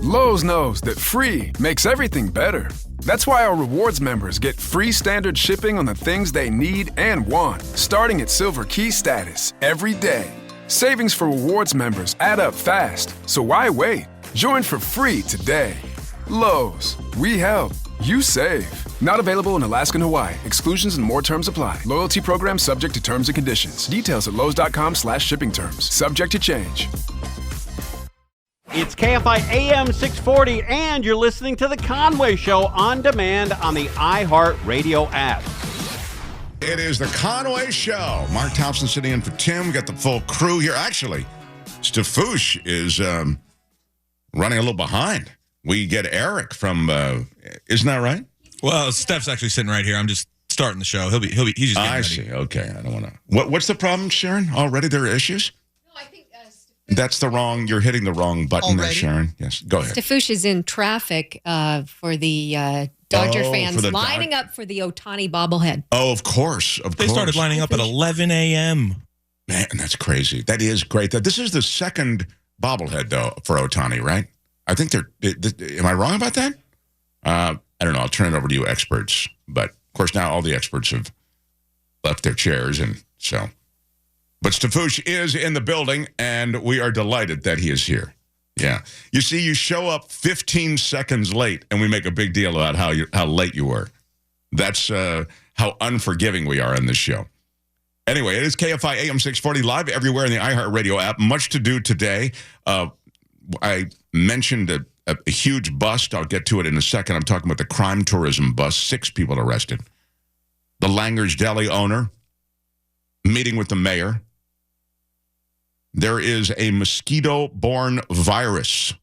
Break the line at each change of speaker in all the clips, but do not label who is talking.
Lowe's knows that free makes everything better. That's why our rewards members get free standard shipping on the things they need and want, starting at Silver Key status every day. Savings for rewards members add up fast, so why wait? Join for free today. Lowe's, we help, you save. Not available in Alaska and Hawaii. Exclusions and more terms apply. Loyalty program subject to terms and conditions. Details at lowes.com/shipping terms. Subject to change.
It's KFI AM 640, and you're listening to The Conway Show on demand on the iHeartRadio app.
It is The Conway Show. Mark Thompson sitting in for Tim. We got the full crew here. Actually, Stefouche is running a little behind. We get Eric from, isn't that right?
Well, Steph's actually sitting right here. I'm just starting the show. He's just getting ready.
I see. Okay. I don't want to. What's the problem, Sharon? Already there are issues?
No, I think
that's the wrong. You're hitting the wrong button there, Sharon. Yes. Go ahead.
Stefouche is in traffic for the Dodger fans lining up for the Ohtani bobblehead.
Oh, of course.
They started lining up at 11 a.m.
Man, that's crazy. That is great. This is the second bobblehead, though, for Ohtani, right? I think am I wrong about that? I don't know. I'll turn it over to you experts. But, of course, now all the experts have left their chairs, and so. But Stefouche is in the building, and we are delighted that he is here. Yeah. You see, you show up 15 seconds late, and we make a big deal about how late you were. That's how unforgiving we are in this show. Anyway, it is KFI AM 640 live everywhere in the iHeartRadio app. Much to do today. I mentioned a huge bust. I'll get to it in a second. I'm talking about the crime tourism bust. 6 people arrested. The Langer's Deli owner meeting with the mayor. There is a mosquito-borne virus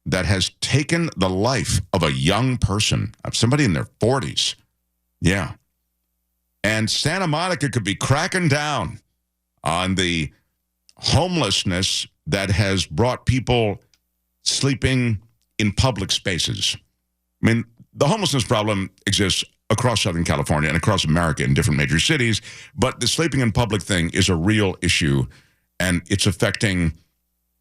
that has taken the life of a young person, of somebody in their 40s. Yeah. And Santa Monica could be cracking down on the homelessness that has brought people sleeping in public spaces. I mean, the homelessness problem exists across Southern California and across America in different major cities, but the sleeping in public thing is a real issue, and it's affecting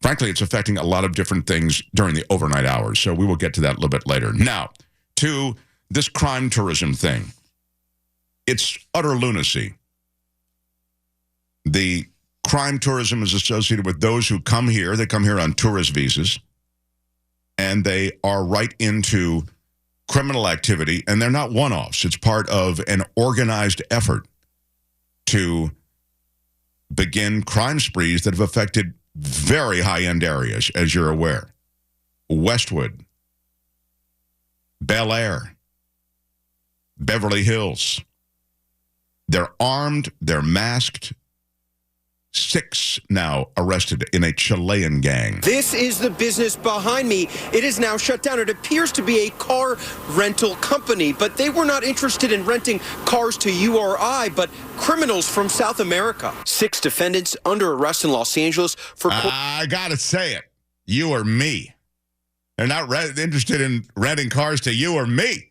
a lot of different things during the overnight hours. So we will get to that a little bit later. Now, to this crime tourism thing. It's utter lunacy. The crime tourism is associated with those who come here. They come here on tourist visas, and they are right into criminal activity, and they're not one-offs. It's part of an organized effort to begin crime sprees that have affected very high-end areas, as you're aware. Westwood, Bel Air, Beverly Hills. They're armed, they're masked. 6 now arrested in a Chilean gang.
This is the business behind me. It is now shut down. It appears to be a car rental company, but they were not interested in renting cars to you or I, but criminals from South America. 6 defendants under arrest in Los Angeles for...
I gotta say it. You or me. They're not interested in renting cars to you or me.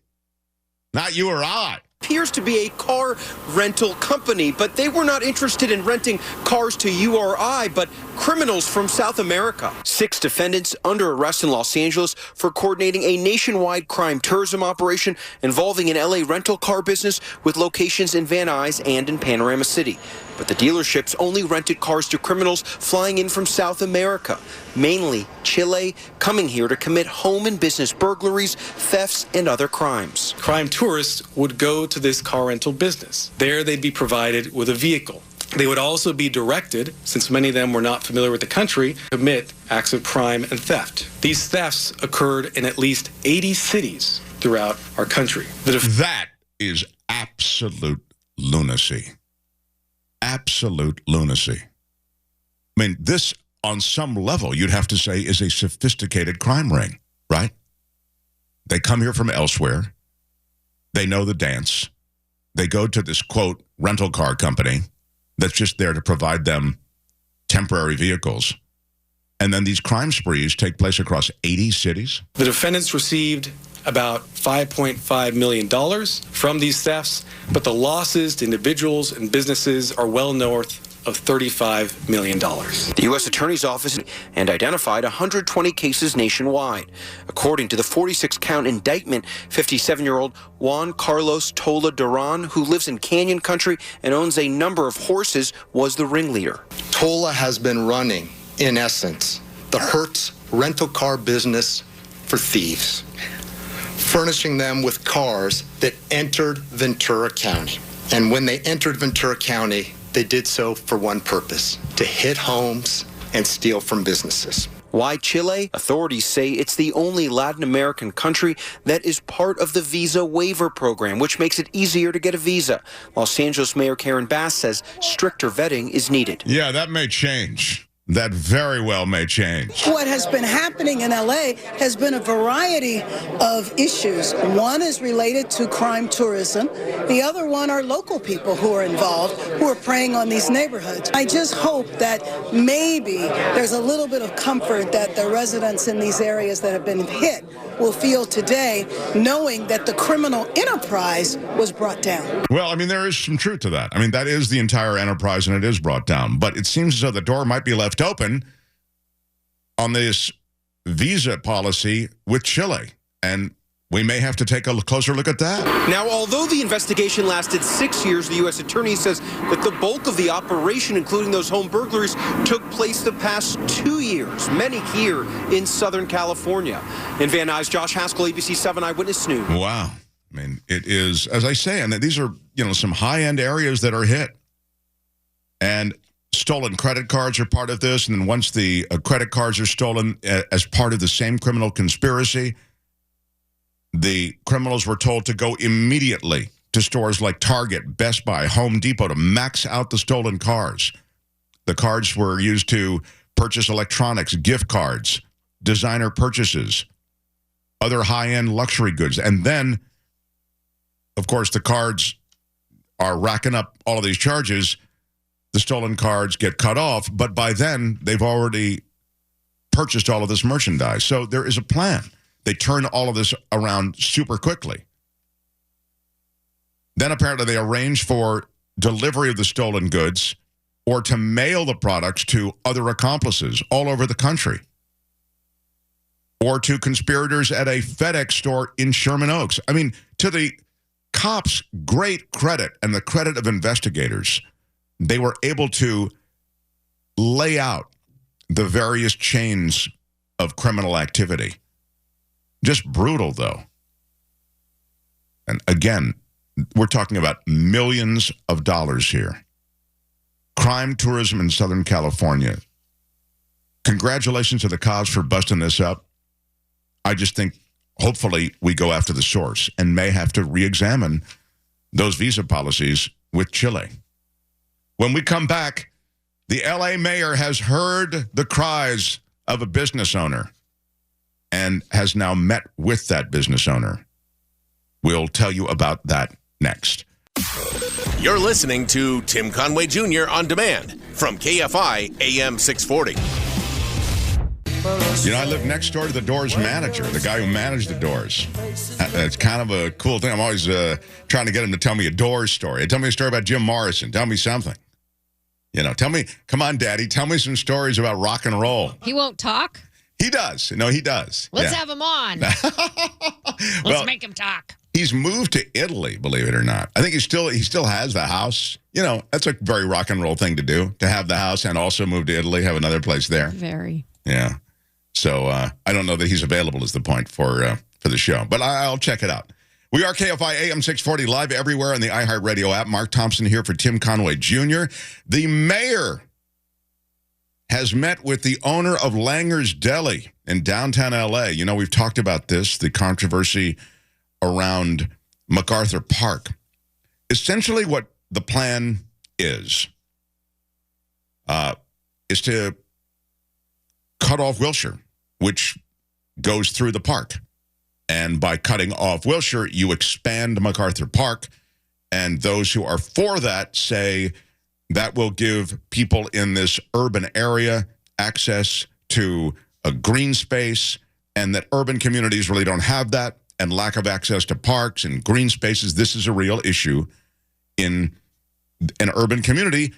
Not you or I.
Appears to be a car rental company, but they were not interested in renting cars to you or I, but criminals from South America. 6 defendants under arrest in Los Angeles for coordinating a nationwide crime tourism operation involving an LA rental car business with locations in Van Nuys and in Panorama City. But the dealerships only rented cars to criminals flying in from South America, mainly Chile, coming here to commit home and business burglaries, thefts, and other crimes.
Crime tourists would go to this car rental business. There they'd be provided with a vehicle. They would also be directed, since many of them were not familiar with the country, to commit acts of crime and theft. These thefts occurred in at least 80 cities throughout our country.
That is absolute lunacy. Absolute lunacy. I mean, this, on some level, you'd have to say, is a sophisticated crime ring, right? They come here from elsewhere. They know the dance. They go to this, quote, rental car company that's just there to provide them temporary vehicles. And then these crime sprees take place across 80 cities.
The defendants received about $5.5 million from these thefts, but the losses to individuals and businesses are well north of $35 million.
The U.S. Attorney's Office and identified 120 cases nationwide. According to the 46-count indictment, 57-year-old Juan Carlos Tola Duran, who lives in Canyon Country and owns a number of horses, was the ringleader.
Tola has been running, in essence, the Hertz rental car business for thieves, furnishing them with cars that entered Ventura County. And when they entered Ventura County, they did so for one purpose: to hit homes and steal from businesses.
Why Chile? Authorities say it's the only Latin American country that is part of the visa waiver program, which makes it easier to get a visa. Los Angeles Mayor Karen Bass says stricter vetting is needed.
Yeah, that may change. That very well may change.
What has been happening in LA has been a variety of issues. One is related to crime tourism. The other one are local people who are involved, who are preying on these neighborhoods. I just hope that maybe there's a little bit of comfort that the residents in these areas that have been hit will feel today, knowing that the criminal enterprise was brought down.
Well, I mean, there is some truth to that. I mean, that is the entire enterprise, and it is brought down. But it seems as though the door might be left open on this visa policy with Chile. And we may have to take a closer look at that.
Now, although the investigation lasted 6 years, the U.S. Attorney says that the bulk of the operation, including those home burglaries, took place the past 2 years, many here in Southern California. In Van Nuys, Josh Haskell, ABC 7 Eyewitness News.
Wow. I mean, it is, as I say, and these are, some high-end areas that are hit. And stolen credit cards are part of this. And then once the credit cards are stolen as part of the same criminal conspiracy, the criminals were told to go immediately to stores like Target, Best Buy, Home Depot to max out the stolen cars. The cards were used to purchase electronics, gift cards, designer purchases, other high-end luxury goods. And then, of course, the cards are racking up all of these charges. The stolen cards get cut off, but by then, they've already purchased all of this merchandise. So there is a plan. They turn all of this around super quickly. Then apparently they arrange for delivery of the stolen goods or to mail the products to other accomplices all over the country or to conspirators at a FedEx store in Sherman Oaks. I mean, to the cops' great credit and the credit of investigators, they were able to lay out the various chains of criminal activity. Just brutal, though. And again, we're talking about millions of dollars here. Crime tourism in Southern California. Congratulations to the cops for busting this up. I just think, hopefully, we go after the source and may have to re-examine those visa policies with Chile. When we come back, the LA mayor has heard the cries of a business owner and has now met with that business owner. We'll tell you about that next.
You're listening to Tim Conway Jr. On Demand from KFI AM 640.
I live next door to the Doors manager, the guy who managed the Doors. It's kind of a cool thing. I'm always trying to get him to tell me a Doors story. Tell me a story about Jim Morrison. Tell me something. Tell me, come on, Daddy, tell me some stories about rock and roll.
He won't talk?
He does. No, he does.
Let's have him on. Let's make him talk.
He's moved to Italy, believe it or not. I think he still has the house. That's a very rock and roll thing to do, to have the house and also move to Italy, have another place there.
Very.
Yeah. So I don't know that he's available is the point for the show, but I'll check it out. We are KFI AM 640 live everywhere on the iHeartRadio app. Mark Thompson here for Tim Conway Jr. The mayor has met with the owner of Langer's Deli in downtown L.A. We've talked about this, the controversy around MacArthur Park. Essentially what the plan is to cut off Wilshire, which goes through the park. And by cutting off Wilshire, you expand MacArthur Park. And those who are for that say that will give people in this urban area access to a green space, and that urban communities really don't have that, and lack of access to parks and green spaces. This is a real issue in an urban community.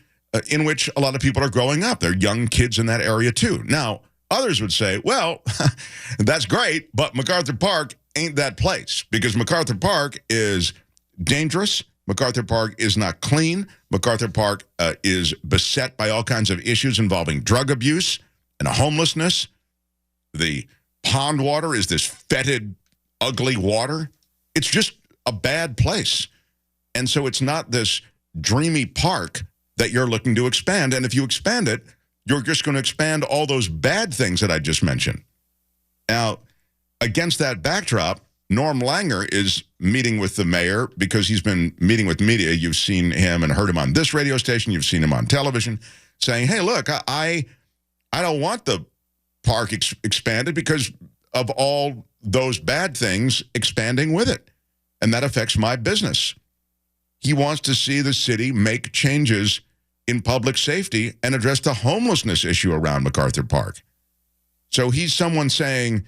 in which a lot of people are growing up. They're young kids in that area, too. Now, others would say, well, that's great, but MacArthur Park ain't that place because MacArthur Park is dangerous. MacArthur Park is not clean. MacArthur Park is beset by all kinds of issues involving drug abuse and homelessness. The pond water is this fetid, ugly water. It's just a bad place. And so it's not this dreamy park that you're looking to expand. And if you expand it, you're just going to expand all those bad things that I just mentioned. Now, against that backdrop, Norm Langer is meeting with the mayor because he's been meeting with media. You've seen him and heard him on this radio station. You've seen him on television saying, hey, look, I don't want the park expanded because of all those bad things expanding with it. And that affects my business. He wants to see the city make changes in public safety and address the homelessness issue around MacArthur Park. So he's someone saying,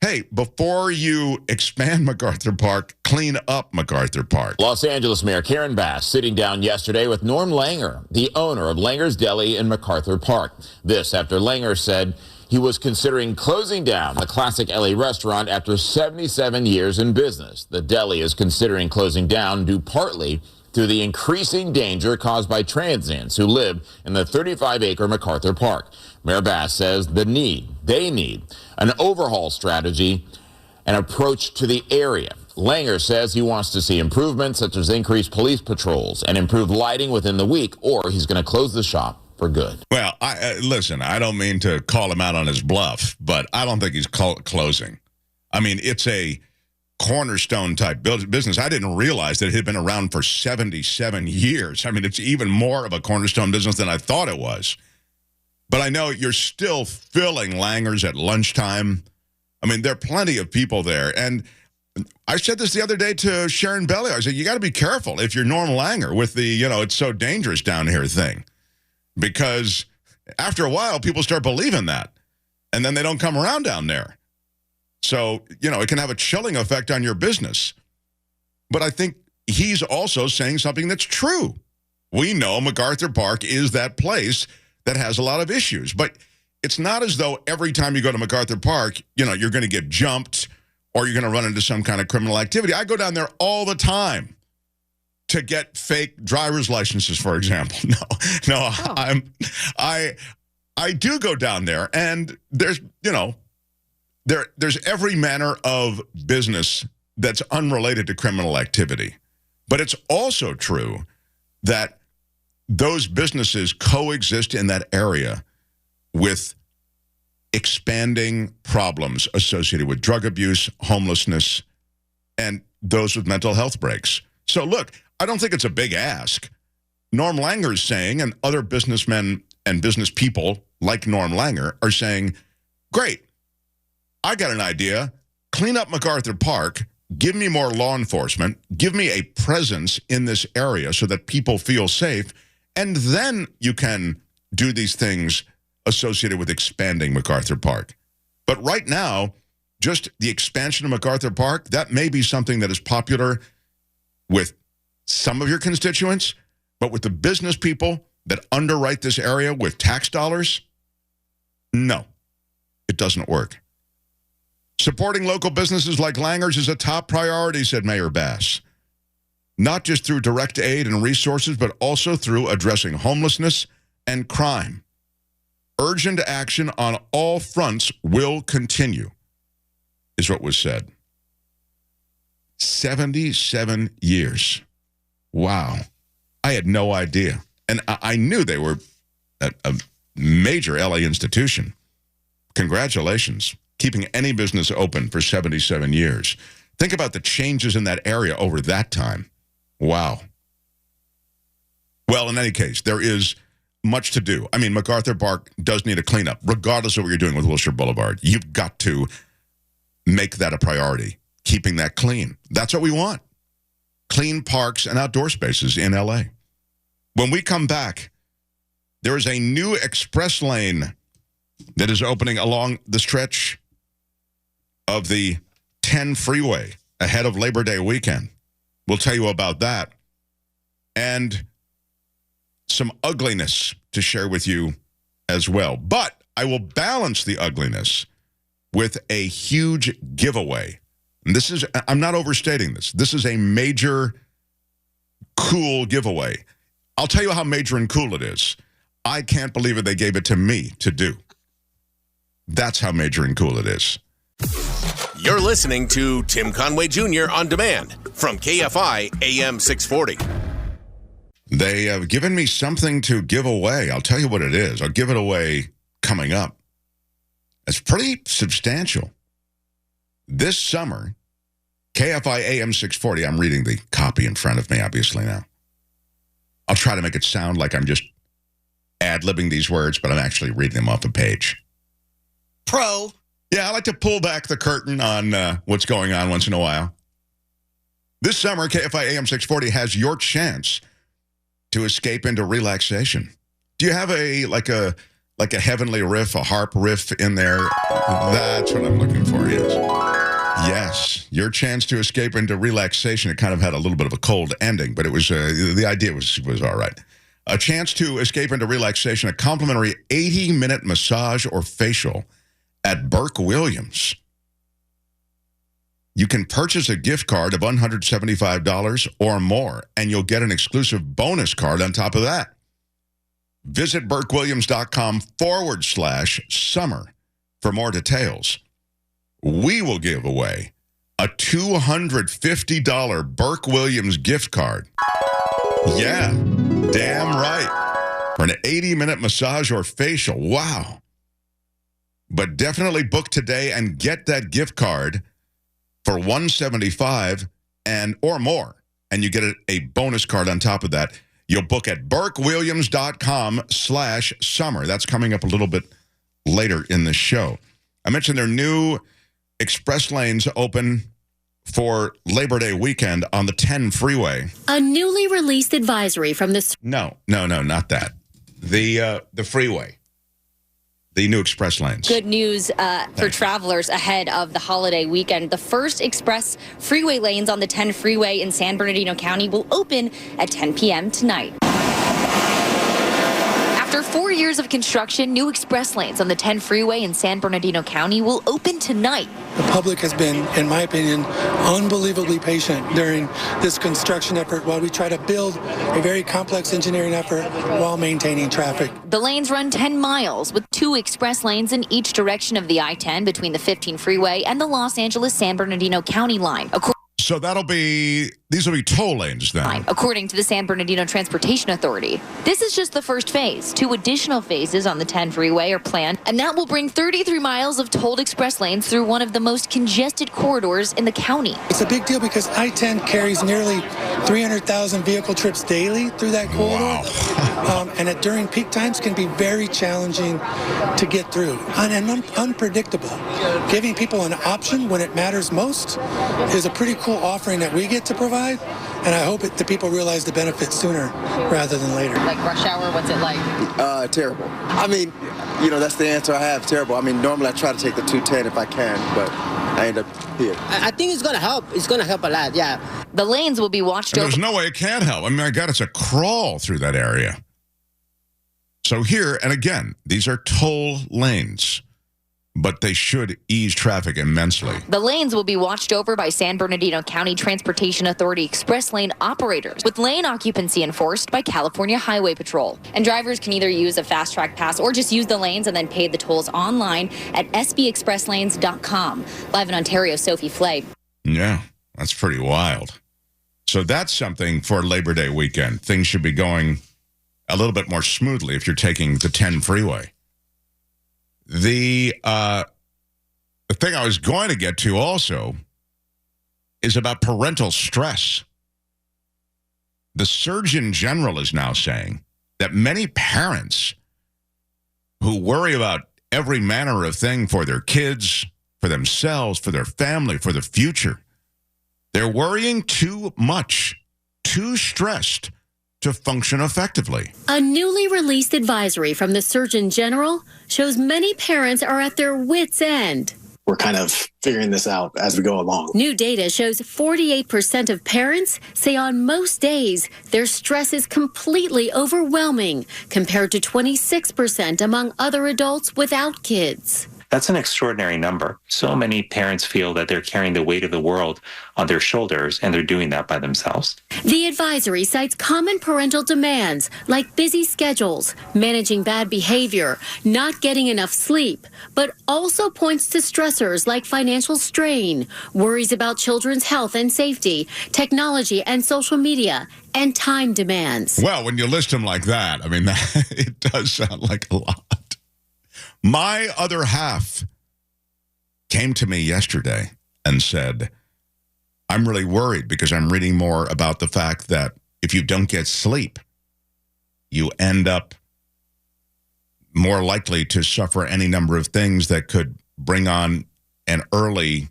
hey, before you expand MacArthur Park, clean up MacArthur Park.
Los Angeles Mayor Karen Bass sitting down yesterday with Norm Langer, the owner of Langer's Deli in MacArthur Park. This after Langer said he was considering closing down the classic LA restaurant after 77 years in business. The deli is considering closing down due partly to the increasing danger caused by transients who live in the 35-acre MacArthur Park. Mayor Bass says they need an overhaul strategy and approach to the area. Langer says he wants to see improvements such as increased police patrols and improved lighting within the week, or he's going to close the shop for good.
Well, listen, I don't mean to call him out on his bluff, but I don't think he's closing. I mean, it's a cornerstone type business. I didn't realize that it had been around for 77 years. I mean, it's even more of a cornerstone business than I thought it was. But I know you're still filling Langer's at lunchtime. I mean, there are plenty of people there. And I said this the other day to Sharon Belly. I said, you got to be careful if you're Norm Langer with the, it's so dangerous down here thing. Because after a while, people start believing that. And then they don't come around down there. So, it can have a chilling effect on your business. But I think he's also saying something that's true. We know MacArthur Park is that place that has a lot of issues. But it's not as though every time you go to MacArthur Park, you're going to get jumped or you're going to run into some kind of criminal activity. I go down there all the time to get fake driver's licenses, for example. No, I do go down there, and there's, there's every manner of business that's unrelated to criminal activity. But it's also true that those businesses coexist in that area with expanding problems associated with drug abuse, homelessness, and those with mental health breaks. So look, I don't think it's a big ask. Norm Langer is saying, and other businessmen and business people like Norm Langer are saying, great, I got an idea. Clean up MacArthur Park. Give me more law enforcement. Give me a presence in this area so that people feel safe. And then you can do these things associated with expanding MacArthur Park. But right now, just the expansion of MacArthur Park, that may be something that is popular with some of your constituents, but with the business people that underwrite this area with tax dollars, no, it doesn't work. Supporting local businesses like Langer's is a top priority, said Mayor Bass. Not just through direct aid and resources, but also through addressing homelessness and crime. Urgent action on all fronts will continue, is what was said. 77 years. Wow. I had no idea. And I knew they were a major LA institution. Congratulations. Keeping any business open for 77 years. Think about the changes in that area over that time. Wow. Well, in any case, there is much to do. I mean, MacArthur Park does need a cleanup, regardless of what you're doing with Wilshire Boulevard. You've got to make that a priority, keeping that clean. That's what we want. Clean parks and outdoor spaces in LA. When we come back, there is a new express lane that is opening along the stretch of the 10 freeway ahead of Labor Day weekend. We'll tell you about that. And some ugliness to share with you as well. But I will balance the ugliness with a huge giveaway. And this is, I'm not overstating this. This is a major, cool giveaway. I'll tell you how major and cool it is. I can't believe it. They gave it to me to do. That's how major and cool it is.
You're listening to Tim Conway Jr. on demand from KFI AM 640.
They have given me something to give away. I'll tell you what it is. I'll give it away coming up. It's pretty substantial. This summer, KFI AM 640, I'm reading the copy in front of me, obviously, now. I'll try to make it sound like I'm just ad-libbing these words, but I'm actually reading them off a page.
Pro.
Yeah, I like to pull back the curtain on what's going on once in a while. This summer, KFI AM 640 has your chance to escape into relaxation. Do you have a heavenly riff, a harp riff in there? That's what I'm looking for, yes. Yes, your chance to escape into relaxation. It kind of had a little bit of a cold ending, but it was the idea was all right. A chance to escape into relaxation, a complimentary 80-minute massage or facial at Burke Williams. You can purchase a gift card of $175 or more, and you'll get an exclusive bonus card on top of that. Visit burkewilliams.com/summer for more details. We will give away a $250 Burke Williams gift card. Yeah, damn right. For an 80-minute massage or facial. Wow. But definitely book today and get that gift card for $175 or more. And you get a bonus card on top of that. You'll book at burkewilliams.com/summer. That's coming up a little bit later in the show. I mentioned their new express lanes open for Labor Day weekend on the 10 freeway.
A newly released advisory from the...
No, not that. The freeway. The new express lanes.
Good news for travelers ahead of the holiday weekend. The first express freeway lanes on the 10 freeway in San Bernardino County will open at 10 p.m. tonight. After 4 years of construction, new express lanes on the 10 freeway in San Bernardino County will open tonight.
The public has been, in my opinion, unbelievably patient during this construction effort while we try to build a very complex engineering effort while maintaining traffic.
The lanes run 10 miles with 2 express lanes in each direction of the I-10 between the 15 freeway and the Los Angeles-San Bernardino County line.
So these will be toll lanes then.
According to the San Bernardino Transportation Authority. This is just the first phase. 2 additional phases on the 10 freeway are planned, and that will bring 33 miles of tolled express lanes through one of the most congested corridors in the county.
It's a big deal because I-10 carries nearly 300,000 vehicle trips daily through that corridor. Wow. And during peak times can be very challenging to get through and unpredictable. Giving people an option when it matters most is a pretty cool offering that we get to provide, and I hope the people realize the benefits sooner rather than later.
Like rush hour, what's it like?
Terrible. I mean, that's the answer I have, terrible. I mean, normally I try to take the 210 if I can, but I end up here.
I think it's going to help. It's going to help a lot, yeah.
The lanes will be watched over.
There's no way it can't help. I mean, my God, it's a crawl through that area. So here, and again, these are toll lanes, but they should ease traffic immensely.
The lanes will be watched over by San Bernardino County Transportation Authority express lane operators, with lane occupancy enforced by California Highway Patrol. And drivers can either use a fast track pass or just use the lanes and then pay the tolls online at sbexpresslanes.com. Live in Ontario, Sophie Flay.
Yeah, that's pretty wild. So that's something for Labor Day weekend. Things should be going a little bit more smoothly if you're taking the 10 freeway. The thing I was going to get to also is about parental stress. The Surgeon General is now saying that many parents who worry about every manner of thing for their kids, for themselves, for their family, for the future, they're worrying too much, too stressed to function effectively.
A newly released advisory from the Surgeon General shows many parents are at their wits' end.
we're kind of figuring this out as we go along.
New data shows 48% of parents say on most days their stress is completely overwhelming, compared to 26% among other adults without kids.
That's an extraordinary number. So many parents feel that they're carrying the weight of the world on their shoulders, and they're doing that by themselves.
The advisory cites common parental demands like busy schedules, managing bad behavior, not getting enough sleep, but also points to stressors like financial strain, worries about children's health and safety, technology and social media, and time demands.
Well, when you list them like that, I mean, it does sound like a lot. My other half came to me yesterday and said, I'm really worried because I'm reading more about the fact that if you don't get sleep, you end up more likely to suffer any number of things that could bring on an early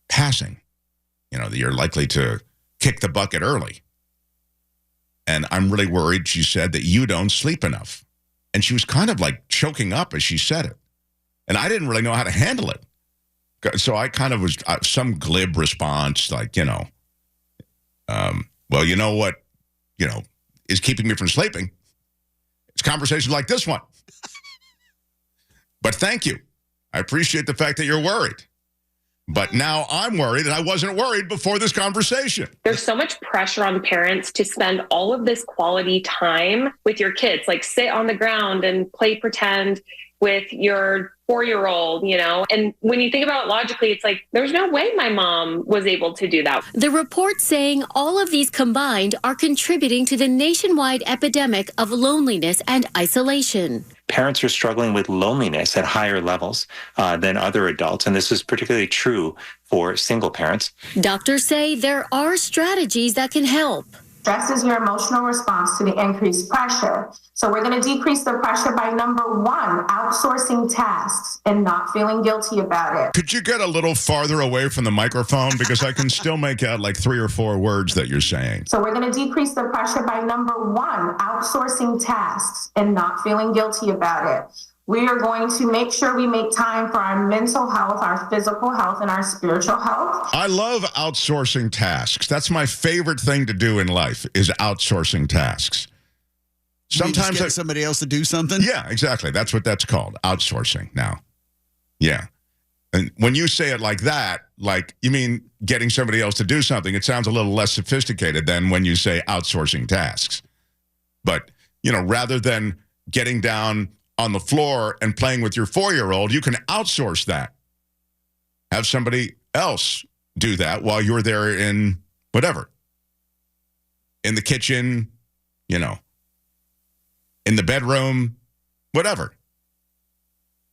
passing. You know, that you're likely to kick the bucket early. And I'm really worried, she said, that you don't sleep enough. And she was kind of like choking up as she said it. And I didn't really know how to handle it. So I kind of was some glib response, like, well, you know what, is keeping me from sleeping? It's conversations like this one. But thank you. I appreciate the fact that you're worried. But now I'm worried, and I wasn't worried before this conversation.
There's so much pressure on parents to spend all of this quality time with your kids, like sit on the ground and play pretend with your 4-year-old, And when you think about it logically, it's like, there's no way my mom was able to do that.
The report saying all of these combined are contributing to the nationwide epidemic of loneliness and isolation.
Parents are struggling with loneliness at higher levels than other adults, and this is particularly true for single parents.
Doctors say there are strategies that can help.
Stress is your emotional response to the increased pressure. So we're going to decrease the pressure by, number one, outsourcing tasks and not feeling guilty about it.
Could you get a little farther away from the microphone? Because I can still make out like 3 or 4 words that you're saying.
So we're going to decrease the pressure by, number one, outsourcing tasks and not feeling guilty about it. We are going to make sure we make time for our mental health, our physical health, and our spiritual health.
I love outsourcing tasks. That's my favorite thing to do in life, is outsourcing tasks.
Sometimes get somebody else to do something?
Yeah, exactly. That's what that's called, outsourcing now. Yeah. And when you say it like that, like you mean getting somebody else to do something, it sounds a little less sophisticated than when you say outsourcing tasks. But, rather than getting down on the floor and playing with your 4-year-old, you can outsource that. Have somebody else do that while you're there in whatever. In the kitchen, in the bedroom, whatever.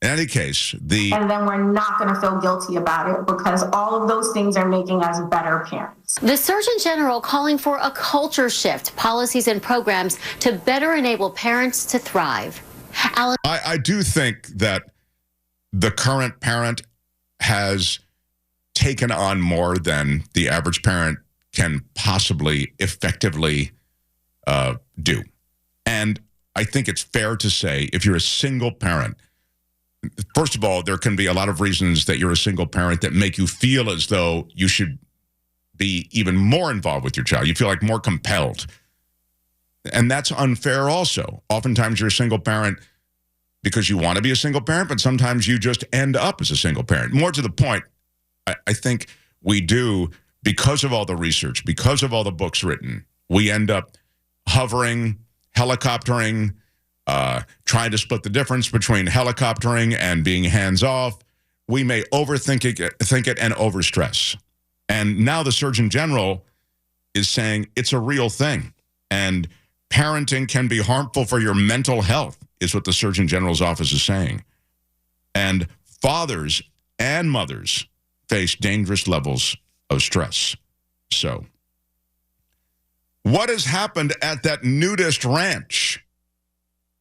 In any case,
And then we're not going to feel guilty about it because all of those things are making us better parents.
The Surgeon General calling for a culture shift, policies and programs to better enable parents to thrive.
I do think that the current parent has taken on more than the average parent can possibly effectively do. And I think it's fair to say if you're a single parent, first of all, there can be a lot of reasons that you're a single parent that make you feel as though you should be even more involved with your child. You feel like more compelled. And that's unfair also. Oftentimes you're a single parent because you want to be a single parent, but sometimes you just end up as a single parent. More to the point, I think we do, because of all the research, because of all the books written, we end up hovering, helicoptering, trying to split the difference between helicoptering and being hands-off. We may overthink it and overstress. And now the Surgeon General is saying it's a real thing. And parenting can be harmful for your mental health, is what the Surgeon General's office is saying. And fathers and mothers face dangerous levels of stress. So, what has happened at that nudist ranch?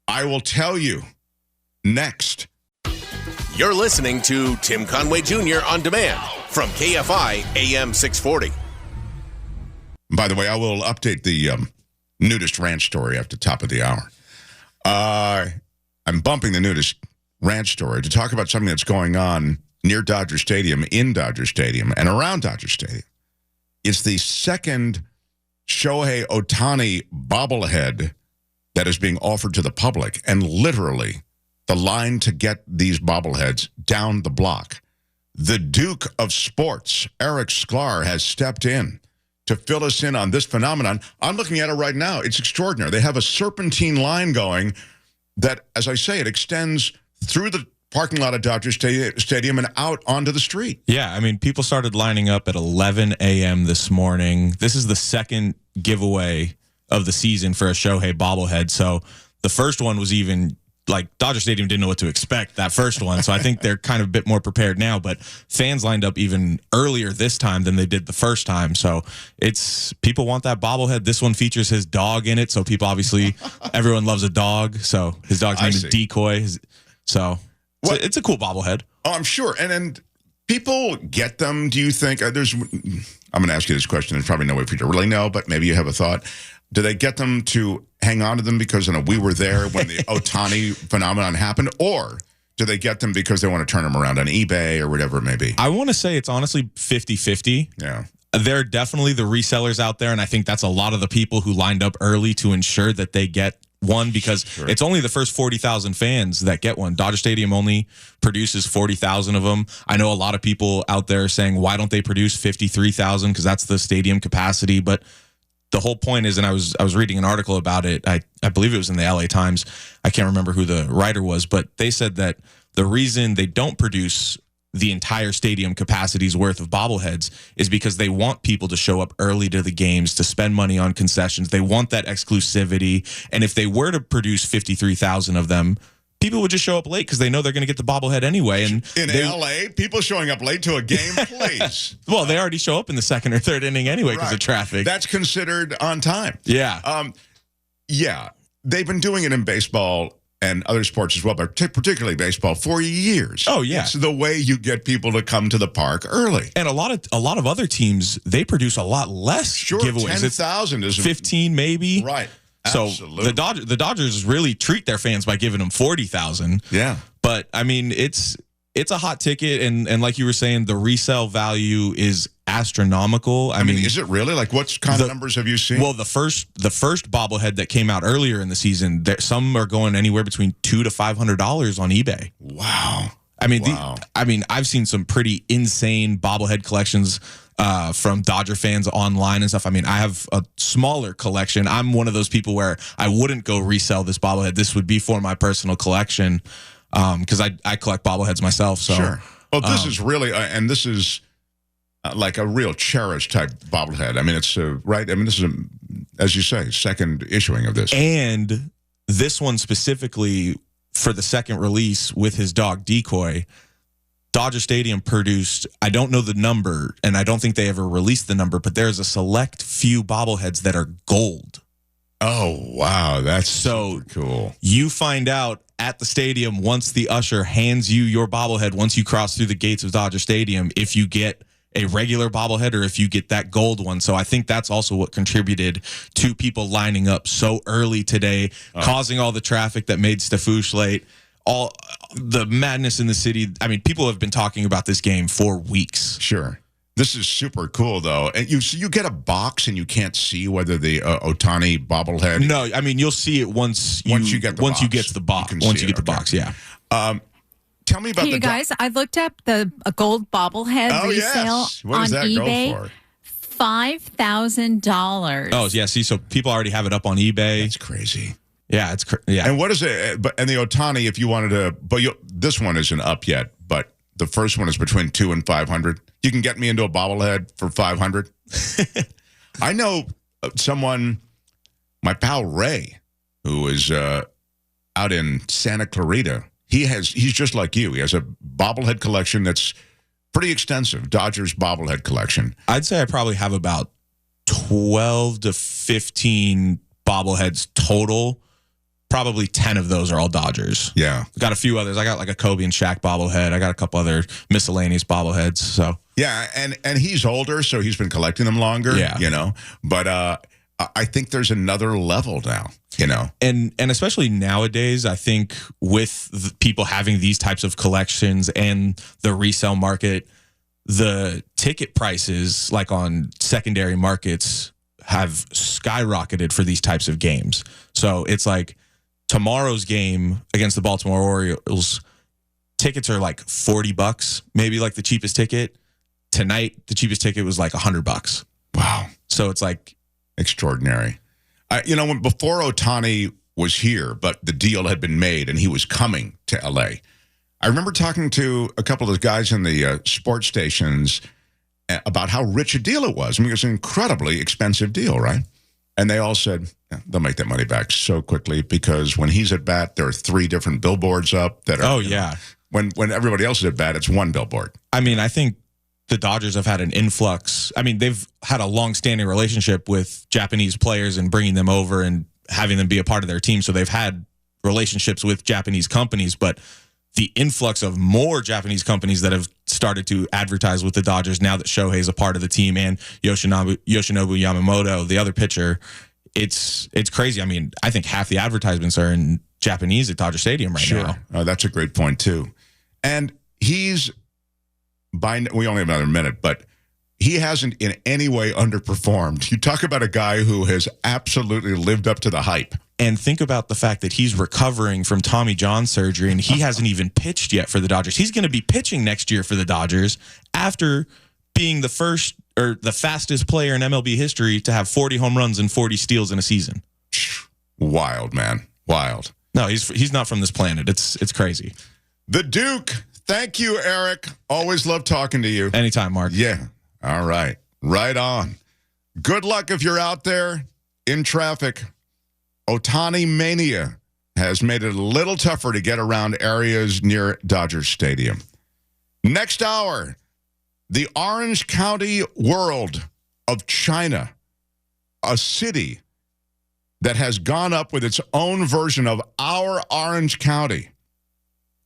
I will tell you next.
You're listening to Tim Conway Jr. on demand from KFI AM 640.
By the way, I will update the nudist ranch story after the top of the hour. I'm bumping the nudist ranch story to talk about something that's going on near Dodger Stadium, in Dodger Stadium, and around Dodger Stadium. It's the second Shohei Ohtani bobblehead that is being offered to the public. And literally, the line to get these bobbleheads down the block. The Duke of Sports, Eric Sklar, has stepped in to fill us in on this phenomenon. I'm looking at it right now. It's extraordinary. They have a serpentine line going that, as I say, it extends through the parking lot of Dodger Stadium and out onto the street.
Yeah, I mean, people started lining up at 11 a.m. this morning. This is the second giveaway of the season for a Shohei bobblehead. So the first one was even, like, Dodger Stadium didn't know what to expect, that first one. So I think they're kind of a bit more prepared now. But fans lined up even earlier this time than they did the first time. So people want that bobblehead. This one features his dog in it. So people obviously, everyone loves a dog. So his dog's name is Decoy. So it's a cool bobblehead.
Oh, I'm sure. And people get them, do you think? I'm going to ask you this question. There's probably no way for you to really know, but maybe you have a thought. Do they get them to hang on to them because we were there when the Ohtani phenomenon happened? Or do they get them because they want to turn them around on eBay or whatever it may be?
I want to say it's honestly 50-50.
Yeah.
There are definitely the resellers out there, and I think that's a lot of the people who lined up early to ensure that they get one, because it's only the first 40,000 fans that get one. Dodger Stadium only produces 40,000 of them. I know a lot of people out there saying, why don't they produce 53,000? Because that's the stadium capacity. But the whole point is, and I was reading an article about it, I believe it was in the LA Times. I can't remember who the writer was, but they said that the reason they don't produce the entire stadium capacity's worth of bobbleheads is because they want people to show up early to the games, to spend money on concessions. They want that exclusivity. And if they were to produce 53,000 of them, people would just show up late because they know they're going to get the bobblehead anyway. And
in LA, people showing up late to a game, please.
Well, they already show up in the second or third inning anyway because of traffic.
That's considered on time.
Yeah.
Yeah. They've been doing it in baseball and other sports as well, but particularly baseball, for years.
Oh, yeah.
It's the way you get people to come to the park early.
And a lot of other teams, they produce a lot less giveaways.
10,000 is
15 maybe.
Right.
So
Absolutely.
the Dodgers really treat their fans by giving them 40,000.
Yeah.
But I mean, it's a hot ticket, and like you were saying, the resale value is astronomical.
I mean, is it really? Like, what kind of numbers have you seen?
Well, the first bobblehead that came out earlier in the season, some are going anywhere between $200 to $500 on eBay.
Wow.
I mean, I've seen some pretty insane bobblehead collections from Dodger fans online and stuff. I mean, I have a smaller collection. I'm one of those people where I wouldn't go resell this bobblehead. This would be for my personal collection because I collect bobbleheads myself. So,
sure. Well, this is really, and this is like a real cherished type bobblehead. I mean, it's right. I mean, this is, as you say, second issuing of this.
And this one specifically for the second release with his dog Decoy, Dodger Stadium produced, I don't know the number, and I don't think they ever released the number, but there's a select few bobbleheads that are gold.
Oh, wow. That's so cool.
You find out at the stadium once the usher hands you your bobblehead, once you cross through the gates of Dodger Stadium, if you get a regular bobblehead or if you get that gold one. So I think that's also what contributed to people lining up so early today, causing all the traffic that made Stafouche late. All the madness in the city. I mean, people have been talking about this game for weeks.
Sure. This is super cool, though. And you get a box and you can't see whether the Ohtani bobblehead.
No, I mean, you'll see it once you get the box. You get the box, yeah.
Tell me about
you guys, I looked up a gold bobblehead resale on eBay.
Go for?
$5,000.
Oh, yeah. See, so people already have it up on eBay.
That's crazy.
Yeah, yeah.
And what is it? And the Ohtani, if you wanted to, this one isn't up yet, but the first one is between $200 and $500. You can get me into a bobblehead for $500. I know someone, my pal Ray, who is out in Santa Clarita. He's just like you. He has a bobblehead collection that's pretty extensive. Dodgers bobblehead collection.
I'd say I probably have about 12 to 15 bobbleheads total. Probably 10 of those are all Dodgers.
Yeah.
Got a few others. I got like a Kobe and Shaq bobblehead. I got a couple other miscellaneous bobbleheads. So
yeah, and he's older, so he's been collecting them longer.
Yeah.
You know. But I think there's another level now,
And especially nowadays, I think with people having these types of collections and the resale market, the ticket prices, like on secondary markets, have skyrocketed for these types of games. So it's like tomorrow's game against the Baltimore Orioles, tickets are like $40, maybe like the cheapest ticket. Tonight, the cheapest ticket was like $100.
Wow.
So it's like
extraordinary. Before Ohtani was here, but the deal had been made and he was coming to LA, I remember talking to a couple of the guys in the sports stations about how rich a deal it was. I mean, it was an incredibly expensive deal, right? And they all said, they'll make that money back so quickly because when he's at bat, there are 3 different billboards up that are.
Oh, yeah.
When everybody else is at bat, it's 1 billboard.
I mean, I think the Dodgers have had an influx. I mean, they've had a long-standing relationship with Japanese players and bringing them over and having them be a part of their team. So they've had relationships with Japanese companies, but the influx of more Japanese companies that have started to advertise with the Dodgers now that Shohei's a part of the team and Yoshinobu Yamamoto, the other pitcher, it's crazy. I mean, I think half the advertisements are in Japanese at Dodger Stadium right now.
Oh, that's a great point, too. And we only have another minute, but he hasn't in any way underperformed. You talk about a guy who has absolutely lived up to the hype.
And think about the fact that he's recovering from Tommy John surgery, and he hasn't even pitched yet for the Dodgers. He's going to be pitching next year for the Dodgers after being the first or the fastest player in MLB history to have 40 home runs and 40 steals in a season.
Wild, man. Wild.
No, he's not from this planet. It's crazy.
The Duke. Thank you, Eric. Always love talking to you.
Anytime, Mark.
Yeah. All right. Right on. Good luck if you're out there in traffic. Ohtani mania has made it a little tougher to get around areas near Dodger Stadium. Next hour, the Orange County world of China, a city that has gone up with its own version of our Orange County.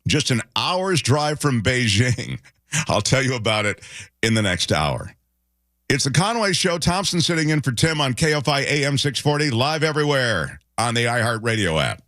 Just an hour's drive from Beijing. I'll tell you about it in the next hour. It's the Conway Show. Thompson sitting in for Tim on KFI AM 640, live everywhere on the iHeartRadio app.